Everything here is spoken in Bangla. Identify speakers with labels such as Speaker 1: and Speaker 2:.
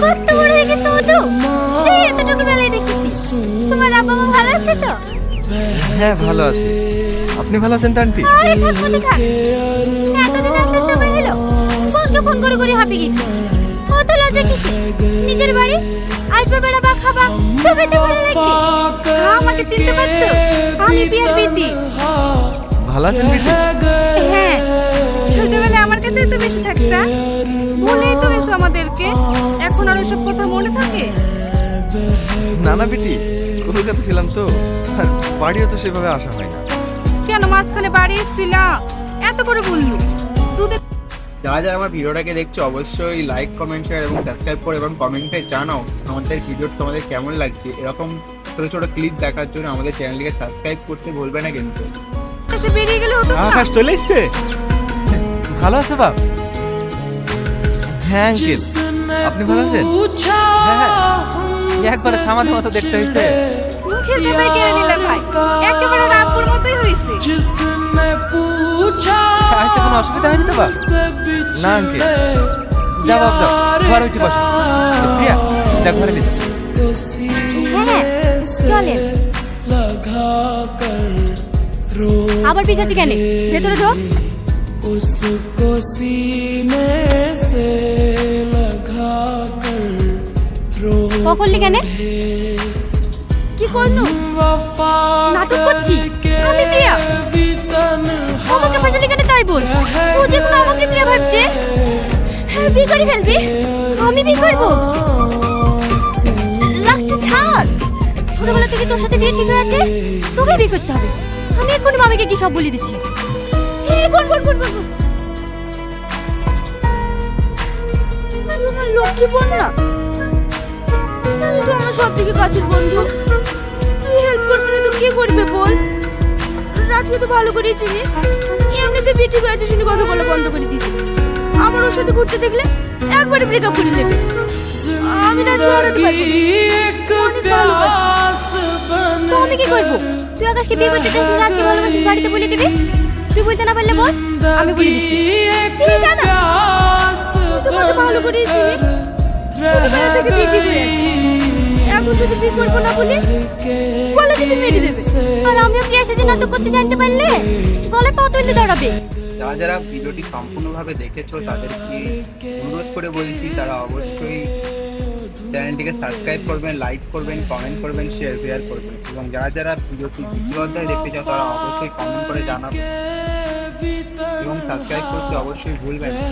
Speaker 1: কত বড় হয়ে গেছে মধু, সেই এতটুকু বেলায় দেখেছি। তোমার আব্বা মা ভালো আছে তো?
Speaker 2: হ্যাঁ ভালো আছে। আপনি ভালো আছেন তো আন্টি?
Speaker 1: আরে থাক মধু থাক, এতদিন আসার সময় হলো, বউকে ফোন করে করে হাঁপে গেছি। অত লজ্জা কিসে? নিজের বাড়ি আসবে, বেড়াবা, খাবা, তবে তো ভালো লাগবে। আমাকে চিনতে পারছো? আমি বিয়ার বিটি।
Speaker 2: ভালো আছেন বিটি?
Speaker 1: হ্যাঁ, ছোটবেলায় আমার কাছে তো বেশি থাকতা, বলেই তো গেছো আমাদেরকে। এখন আর ওসব কথা মনে থাকে?
Speaker 2: না না বিটি, কলকাতা ছিলাম তো, আর বাড়িও তো সেভাবে আসা হয় না।
Speaker 1: কেন মাঝখানে বাড়ি এসেছিলাম এত করে বললু? দুধে
Speaker 3: যারা যারা আমার ভিডিওটাকে দেখছো অবশ্যই লাইক, কমেন্ট, শেয়ার এবং সাবস্ক্রাইব করো এবং কমেন্টে জানাও আমাদের ভিডিওটা তোমাদের কেমন লাগছে। এরকম ছোট ছোট ক্লিপ দেখার জন্য আমাদের চ্যানেলটিকে সাবস্ক্রাইব করতে ভুলবে না কিন্তু।
Speaker 1: এসে বেরিয়ে গেলে হতো না?
Speaker 2: আকাশ চলে এসছে। ভালো আছে বাপ? হ্যাঁ আঙ্কেল, আপনি ভালো আছেন? হ্যাঁ হ্যাঁ, একবারে সামান্য মতো দেখতে হয়েছে।
Speaker 1: মুখের কথাই কেড়ে নিলে ভাই, একেবারে রামপুর মতোই হয়েছে।
Speaker 2: আসতে কোনো অসুবিধা হয়নি তো বাপ? না আঙ্কেল, যাও বাপ যাও, ঘরে উঠে বসো। প্রিয়া যা ঘরে দিস।
Speaker 1: হ্যাঁ চলেন। আবার পিছাচ্ছি কেন? ভেতরে ঢোক।
Speaker 4: उसको सीने से लगा कर रो
Speaker 1: পকড়লি কেন? কি করলু? নাটক করছি আমি প্রিয়া। আমাকে ফাঁসালি কেন তাই বল। ও যে কোনো আমাকে প্রিয়া ভাবছে। হ্যাঁ বিয়ে করে ফেলবি? আমি বিয়ে করবো? লাগছে ছাড়। ছোটবেলা থেকে তোর সাথে বিয়ে ঠিক হয়ে আছে, তোকে বিয়ে করতে হবে। আমি এক্ষুনি মামিকে কি সব বলে দিচ্ছি। বল বল বল বল। লক্ষ্মী বোন না, তুই তো আমার সব থেকে কাছের বন্ধু। তুই হেল্প করবি না তো কে করবে বল? রাজকে তো ভালো করেই চিনিস। এমনিতে বিয়ে ঠিক হয়েছে শুনে কথা বলা বন্ধ করে দিয়েছি। আমার ওর সাথে ঘুরতে দেখলে একবারে ব্রেকআপ করে দেবে। আমি রাজকে হারাতে পারবো না। তো আমি কি করবো? তুই আকাশকে বিয়ে করতে চাইছিস, রাজকে ভালোবাসিস, বাড়িতে বলে দিবি। তুই বলতে না পারলে বল, আমি বলে দিচ্ছি। ঠিক আছে না? তুই তো আমাকে ভালো করেই চিনিস। ছোটবেলা থেকে বিয়ে ঠিক হয়ে আছে। এখন যদি বিয়ে করবো না বলে বলে দিবি মেরে দেবে। আর আমিও প্রিয়া সেজে নাটক করতে জানতে পারলে গলে পা তুলে দাঁড়াবে।
Speaker 3: যারা যারা ভিডিওটি সম্পূর্ণভাবে দেখেছো তাদেরকে অনুরোধ করে বলছি তারা অবশ্যই চ্যানেলটিকে সাবস্ক্রাইব করবেন, লাইক করবেন, কমেন্ট করবেন, শেয়ার করবেন এবং যারা যারা ভিডিওটি দ্বিতীয় অধ্যায় দেখতে চাও তারা অবশ্যই কমেন্ট করে জানাবেন এবং সাবস্ক্রাইব করতে অবশ্যই ভুলবেন না।